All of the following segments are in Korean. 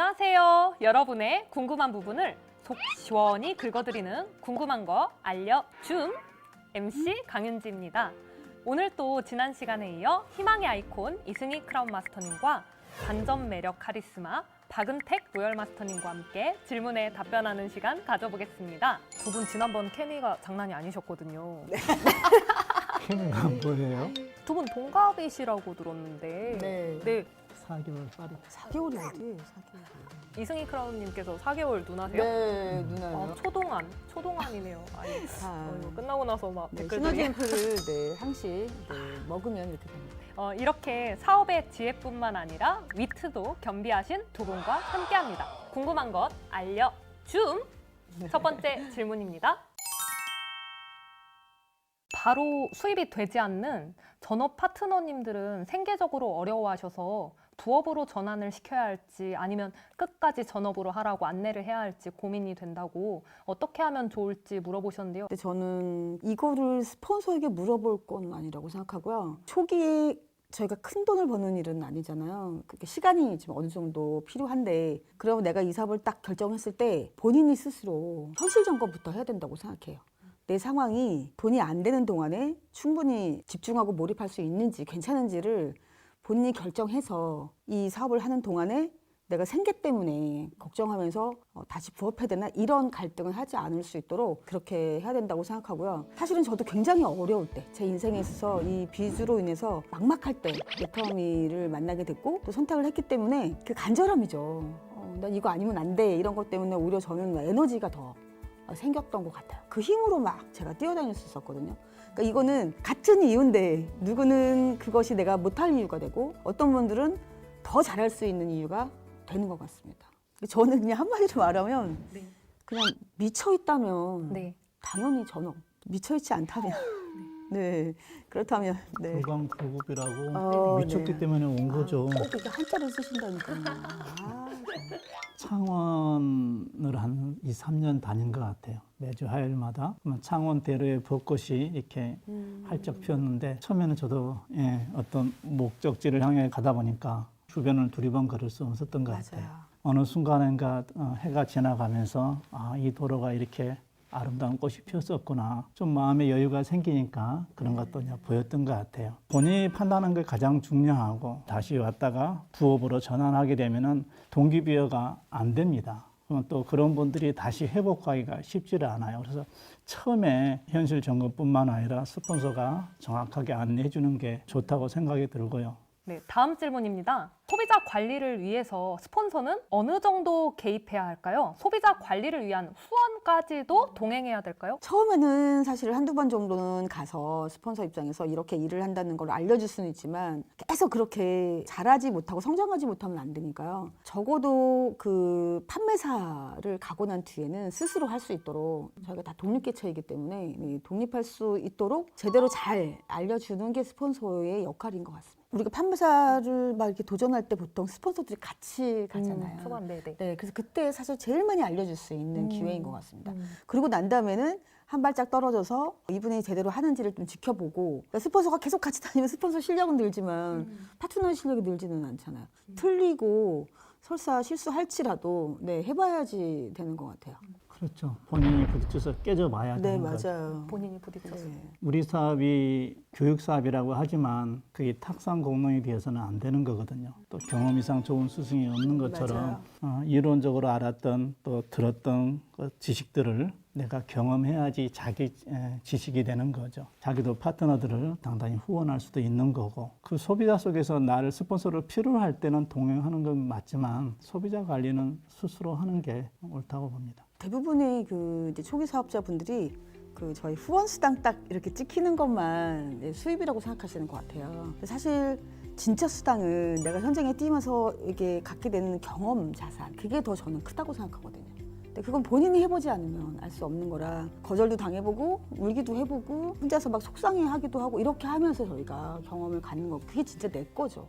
안녕하세요. 여러분의 궁금한 부분을 속 시원히 긁어드리는 궁금한 거 알려줌 MC 강윤지입니다. 오늘 또 지난 시간에 이어 희망의 아이콘 이승희 크라운 마스터님과 반전 매력 카리스마 박은택 로열 마스터님과 함께 질문에 답변하는 시간 가져보겠습니다. 두 분 지난번 케미가 장난이 아니셨거든요. 케미가 뭐예요? 두 분 동갑이시라고 들었는데 네. 4개월 딸이. 4개월이 어디? 4개월. 이승희 크라운님께서 4개월 누나세요? 네, 누나요. 초동안이네요. 아니, 자, 이거 끝나고 나서 막 네, 댓글들이. 시너지앰플을 네, 항시 먹으면 이렇게 됩니다. 이렇게 사업의 지혜뿐만 아니라 위트도 겸비하신 두 분과 함께합니다. 궁금한 것 알려줌! 첫 번째 질문입니다. 바로 수입이 되지 않는 전업 파트너님들은 생계적으로 어려워하셔서 부업으로 전환을 시켜야 할지 아니면 끝까지 전업으로 하라고 안내를 해야 할지 고민이 된다고 어떻게 하면 좋을지 물어보셨는데요. 근데 저는 이거를 스폰서에게 물어볼 건 아니라고 생각하고요. 초기에 저희가 큰 돈을 버는 일은 아니잖아요. 그게 시간이 지금 어느 정도 필요한데, 그러면 내가 이 사업을 딱 결정했을 때 본인이 스스로 현실 점검부터 해야 된다고 생각해요. 내 상황이 돈이 안 되는 동안에 충분히 집중하고 몰입할 수 있는지 괜찮은지를 본인이 결정해서 이 사업을 하는 동안에 내가 생계 때문에 걱정하면서 다시 부업해야 되나 이런 갈등을 하지 않을 수 있도록 그렇게 해야 된다고 생각하고요. 사실은 저도 굉장히 어려울 때, 제 인생에 있어서 이 비즈로 인해서 막막할 때 레터미를 만나게 됐고 또 선택을 했기 때문에 그 간절함이죠. 난 이거 아니면 안 돼 이런 것 때문에 오히려 저는 에너지가 더 생겼던 것 같아요. 그 힘으로 막 제가 뛰어다닐 수 있었거든요. 그러니까 이거는 같은 이유인데 누구는 그것이 내가 못할 이유가 되고 어떤 분들은 더 잘할 수 있는 이유가 되는 것 같습니다. 저는 그냥 한마디로 말하면 그냥 미쳐있다면 당연히 전업, 미쳐있지 않다면 그렇다면 불광불급이라고 미쳤기 때문에 온 거죠. 꼭 이렇게 한자를 쓰신다니까요. 창원을 한 2, 3년 다닌 것 같아요. 매주 화요일마다. 창원대로의 벚꽃이 이렇게 활짝 피었는데 처음에는 저도 어떤 목적지를 향해 가다 보니까 주변을 두리번 걸을 수 없었던 것 같아요. 어느 순간인가 해가 지나가면서 이 도로가 이렇게 아름다운 꽃이 피었었구나. 좀 마음의 여유가 생기니까 그런 것도 보였던 것 같아요. 본인이 판단하는 게 가장 중요하고 다시 왔다가 부업으로 전환하게 되면은 동기부여가 안 됩니다. 그러면 또 그런 분들이 다시 회복하기가 쉽지를 않아요. 그래서 처음에 현실 점검뿐만 아니라 스폰서가 정확하게 안내해 주는 게 좋다고 생각이 들고요. 네, 다음 질문입니다. 소비자 관리를 위해서 스폰서는 어느 정도 개입해야 할까요? 소비자 관리를 위한 후원까지도 동행해야 될까요? 처음에는 사실 한두 번 정도는 가서 스폰서 입장에서 이렇게 일을 한다는 걸 알려줄 수는 있지만 계속 그렇게 잘하지 못하고 성장하지 못하면 안 되니까요. 적어도 그 판매사를 가고 난 뒤에는 스스로 할 수 있도록 저희가 다 독립개체이기 때문에 독립할 수 있도록 제대로 잘 알려주는 게 스폰서의 역할인 것 같습니다. 우리가 판매사를 막 이렇게 도전할 때 보통 스폰서들이 같이 가잖아요. 초반, 네, 그래서 그때 사실 제일 많이 알려줄 수 있는 기회인 것 같습니다. 그리고 난 다음에는 한 발짝 떨어져서 이분이 제대로 하는지를 좀 지켜보고, 그러니까 스폰서가 계속 같이 다니면 스폰서 실력은 늘지만 파트너 실력이 늘지는 않잖아요. 틀리고 설사 실수할지라도 해봐야지 되는 것 같아요. 그렇죠. 본인이 부딪혀서 깨져봐야 되는 거죠. 맞아요. 본인이 부딪혀서. 우리 사업이 교육 사업이라고 하지만 그게 탁상 공론이 되어서는 안 되는 거거든요. 또 경험 이상 좋은 스승이 없는 것처럼 이론적으로 알았던 또 들었던 그 지식들을 내가 경험해야지 자기 지식이 되는 거죠. 자기도 파트너들을 당당히 후원할 수도 있는 거고, 그 소비자 속에서 나를 스폰서를 필요로 할 때는 동행하는 건 맞지만 소비자 관리는 스스로 하는 게 옳다고 봅니다. 대부분의 그 이제 초기 사업자분들이 그 저희 후원 수당 딱 이렇게 찍히는 것만 수입이라고 생각하시는 것 같아요. 사실 진짜 수당은 내가 현장에 뛰면서 이게 갖게 되는 경험 자산, 그게 더 저는 크다고 생각하거든요. 근데 그건 본인이 해보지 않으면 알 수 없는 거라 거절도 당해보고 울기도 해보고 혼자서 막 속상해하기도 하고 이렇게 하면서 저희가 경험을 갖는 거, 그게 진짜 내 거죠.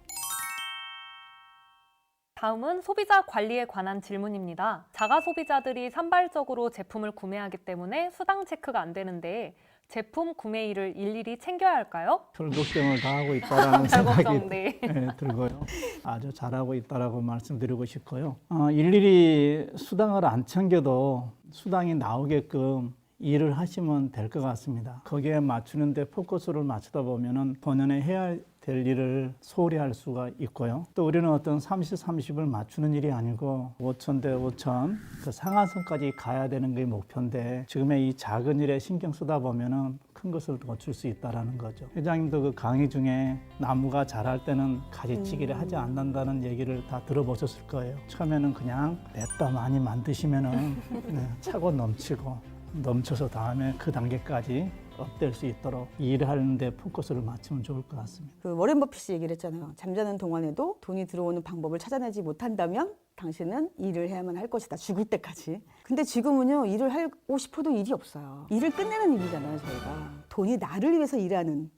다음은 소비자 관리에 관한 질문입니다. 자가 소비자들이 산발적으로 제품을 구매하기 때문에 수당 체크가 안 되는데 제품 구매일을 일일이 챙겨야 할까요? 별 걱정을 다 하고 있다라는 별 생각이 걱정, 네. 들고요. 아주 잘하고 있다라고 말씀드리고 싶고요. 일일이 수당을 안 챙겨도 수당이 나오게끔 일을 하시면 될 것 같습니다. 거기에 맞추는데 포커스를 맞추다 보면은 본연의 해야 될 일을 소홀히 할 수가 있고요. 또 우리는 어떤 30, 30을 맞추는 일이 아니고 5천 대 5천 그 상한선까지 가야 되는 게 목표인데 지금의 이 작은 일에 신경 쓰다 보면은 큰 것을 놓칠 수 있다라는 거죠. 회장님도 그 강의 중에 나무가 자랄 때는 가지치기를 하지 않는다는 얘기를 다 들어보셨을 거예요. 처음에는 그냥 냈다 많이 만드시면은 차고 넘쳐서 다음에 그 단계까지 업될 수 있도록 일을 하는데 포커스를 맞추면 좋을 것 같습니다. 그 워렌 버핏이 얘기를 했잖아요. 잠자는 동안에도 돈이 들어오는 방법을 찾아내지 못한다면 당신은 일을 해야만 할 것이다. 죽을 때까지. 근데 지금은요, 일을 하고 싶어도 일이 없어요. 일을 끝내는 일이잖아요, 저희가. 돈이 나를 위해서 일하는,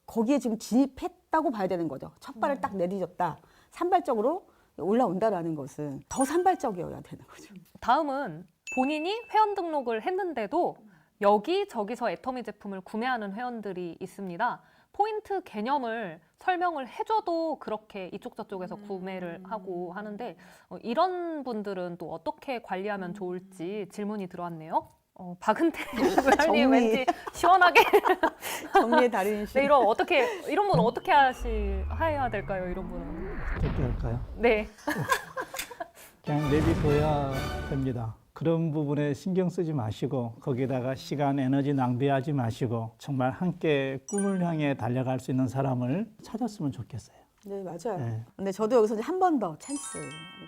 거기에 지금 진입했다고 봐야 되는 거죠. 첫 발을 딱 내디뎠다. 산발적으로 올라온다라는 것은 더 산발적이어야 되는 거죠. 다음은 본인이 회원 등록을 했는데도 여기저기서 애터미 제품을 구매하는 회원들이 있습니다. 포인트 개념을 설명을 해줘도 그렇게 이쪽 저쪽에서 구매를 하고 하는데 이런 분들은 또 어떻게 관리하면 좋을지 질문이 들어왔네요. 박은태 의원님 왠지 시원하게 정리의 달인 씨. 네, 이런 분 어떻게 해야 될까요? 이런 분은 어떻게 할까요? 네. 그냥 내비둬야 됩니다. 그런 부분에 신경 쓰지 마시고 거기다가 시간, 에너지 낭비하지 마시고 정말 함께 꿈을 향해 달려갈 수 있는 사람을 찾았으면 좋겠어요. 네, 맞아요. 네. 근데 저도 여기서 이제 한 번 더 찬스.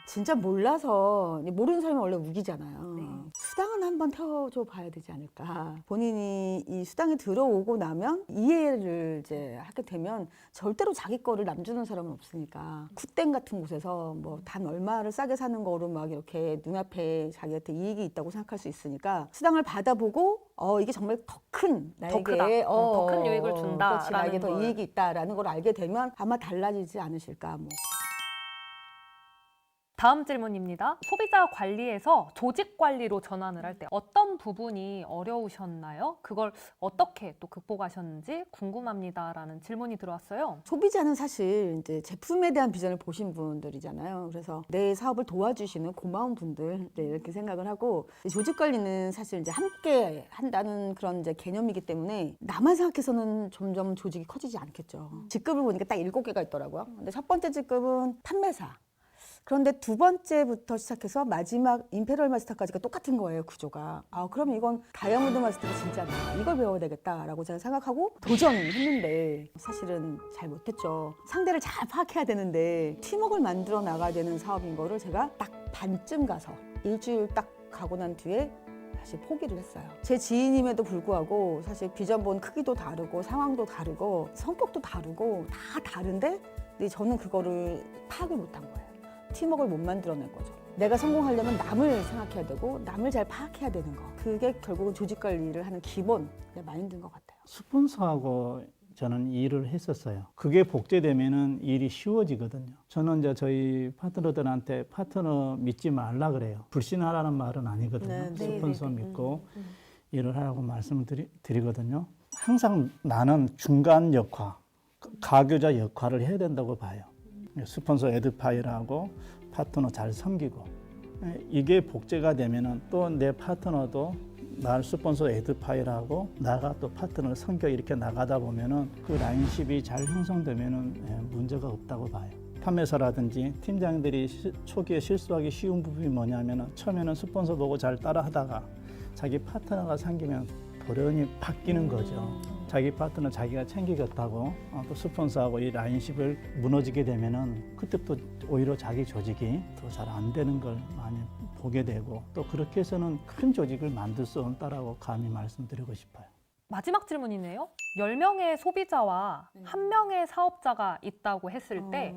진짜 몰라서 모르는 사람이 원래 우기잖아요. 네. 수당은 한번 태워줘 봐야 되지 않을까. 본인이 이 수당이 들어오고 나면 이해를 이제 하게 되면 절대로 자기 거를 남주는 사람은 없으니까 굿땡 같은 곳에서 뭐 단 얼마를 싸게 사는 거로 막 이렇게 눈앞에 자기한테 이익이 있다고 생각할 수 있으니까 수당을 받아보고 이게 정말 더 큰 나에게 크다. 더 큰 유익을 준다라는 그렇지, 나에게 더 걸. 이익이 있다라는 걸 알게 되면 아마 달라지지 않으실까. 뭐. 다음 질문입니다. 소비자 관리에서 조직 관리로 전환을 할 때 어떤 부분이 어려우셨나요? 그걸 어떻게 또 극복하셨는지 궁금합니다라는 질문이 들어왔어요. 소비자는 사실 이제 제품에 대한 비전을 보신 분들이잖아요. 그래서 내 사업을 도와주시는 고마운 분들, 네, 이렇게 생각을 하고 조직 관리는 사실 이제 함께 한다는 그런 이제 개념이기 때문에 나만 생각해서는 점점 조직이 커지지 않겠죠. 직급을 보니까 딱 7개가 있더라고요. 근데 첫 번째 직급은 판매사. 그런데 두 번째부터 시작해서 마지막 임페리얼 마스터까지가 똑같은 거예요, 구조가. 그럼 이건 다이아몬드 마스터가 진짜다. 이걸 배워야 되겠다라고 제가 생각하고 도전했는데 사실은 잘 못했죠. 상대를 잘 파악해야 되는데 팀워크를 만들어 나가야 되는 사업인 거를 제가 딱 반쯤 가서 일주일 딱 가고 난 뒤에 다시 포기를 했어요. 제 지인임에도 불구하고 사실 비전 본 크기도 다르고 상황도 다르고 성격도 다르고 다 다른데 근데 저는 그거를 파악을 못한 거예요. 팀워크를 못 만들어낸 거죠. 내가 성공하려면 남을 생각해야 되고 남을 잘 파악해야 되는 거. 그게 결국은 조직 관리를 하는 기본 마인드인 것 같아요. 스폰서하고 저는 일을 했었어요. 그게 복제되면은 일이 쉬워지거든요. 저는 이제 저희 파트너들한테 파트너 믿지 말라 그래요. 불신하라는 말은 아니거든요. 네, 네, 스폰서 네, 네. 믿고 일을 하라고 말씀을 드리거든요. 항상 나는 중간 역할, 가교자 역할을 해야 된다고 봐요. 스폰서 에드파이라고 파트너 잘 섬기고 이게 복제가 되면은 또 내 파트너도 날 스폰서 에드파이라고 나가 또 파트너를 섬겨 이렇게 나가다 보면은 그 라인십이 잘 형성되면은 문제가 없다고 봐요. 판매사라든지 팀장들이 초기에 실수하기 쉬운 부분이 뭐냐면은 처음에는 스폰서 보고 잘 따라하다가 자기 파트너가 생기면 돌연히 바뀌는 거죠. 자기 파트너 자기가 챙기겠다고 또 스폰서하고 이 라인십을 무너지게 되면은 그때부터 오히려 자기 조직이 더 잘 안 되는 걸 많이 보게 되고 또 그렇게 해서는 큰 조직을 만들 수 없다라고 감히 말씀드리고 싶어요. 마지막 질문이네요. 10명의 소비자와 1명의 사업자가 있다고 했을 때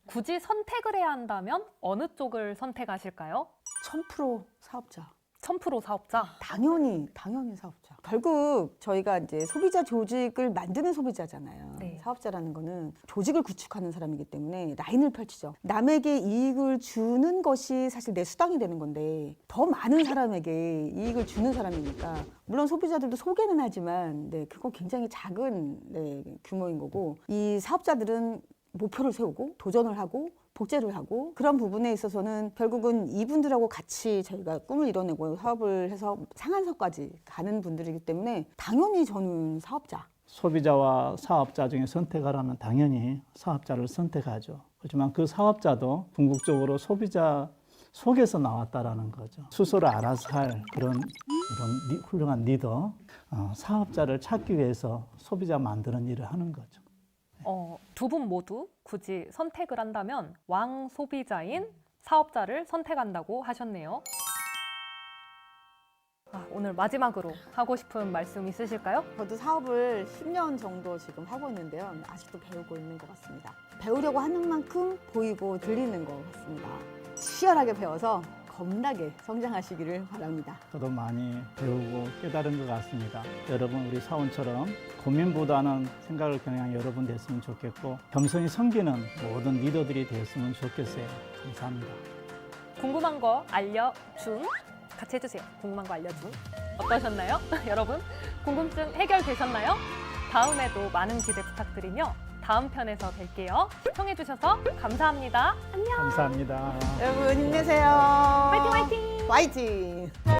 굳이 선택을 해야 한다면 어느 쪽을 선택하실까요? 1000% 사업자. 1000% 사업자. 당연히 사업자. 결국 저희가 이제 소비자 조직을 만드는 소비자잖아요. 네. 사업자라는 거는 조직을 구축하는 사람이기 때문에 라인을 펼치죠. 남에게 이익을 주는 것이 사실 내 수당이 되는 건데 더 많은 사람에게 이익을 주는 사람이니까 물론 소비자들도 소개는 하지만 네, 그거 굉장히 작은 네, 규모인 거고 이 사업자들은 목표를 세우고 도전을 하고 복제를 하고 그런 부분에 있어서는 결국은 이분들하고 같이 저희가 꿈을 이뤄내고 사업을 해서 상한선까지 가는 분들이기 때문에 당연히 저는 사업자. 소비자와 사업자 중에 선택하라면 당연히 사업자를 선택하죠. 그렇지만 그 사업자도 궁극적으로 소비자 속에서 나왔다라는 거죠. 스스로 알아서 할 이런 훌륭한 리더, 사업자를 찾기 위해서 소비자 만드는 일을 하는 거죠. 두 분 모두 굳이 선택을 한다면 왕 소비자인 사업자를 선택한다고 하셨네요. 오늘 마지막으로 하고 싶은 말씀 있으실까요? 저도 사업을 10년 정도 지금 하고 있는데요. 아직도 배우고 있는 것 같습니다. 배우려고 하는 만큼 보이고 들리는 것 같습니다. 치열하게 배워서 겁나게 성장하시기를 바랍니다. 저도 많이 배우고 깨달은 것 같습니다. 여러분 우리 사원처럼 고민보다는 생각을 그냥 여러분 됐으면 좋겠고 겸손히 섬기는 모든 리더들이 됐으면 좋겠어요. 감사합니다. 궁금한 거 알려준 같이 해주세요. 궁금한 거 알려준 어떠셨나요? 여러분 궁금증 해결되셨나요? 다음에도 많은 기대 부탁드리며 다음 편에서 뵐게요. 시청해주셔서 감사합니다. 안녕. 감사합니다. 여러분 힘내세요. 화이팅 화이팅! 화이팅!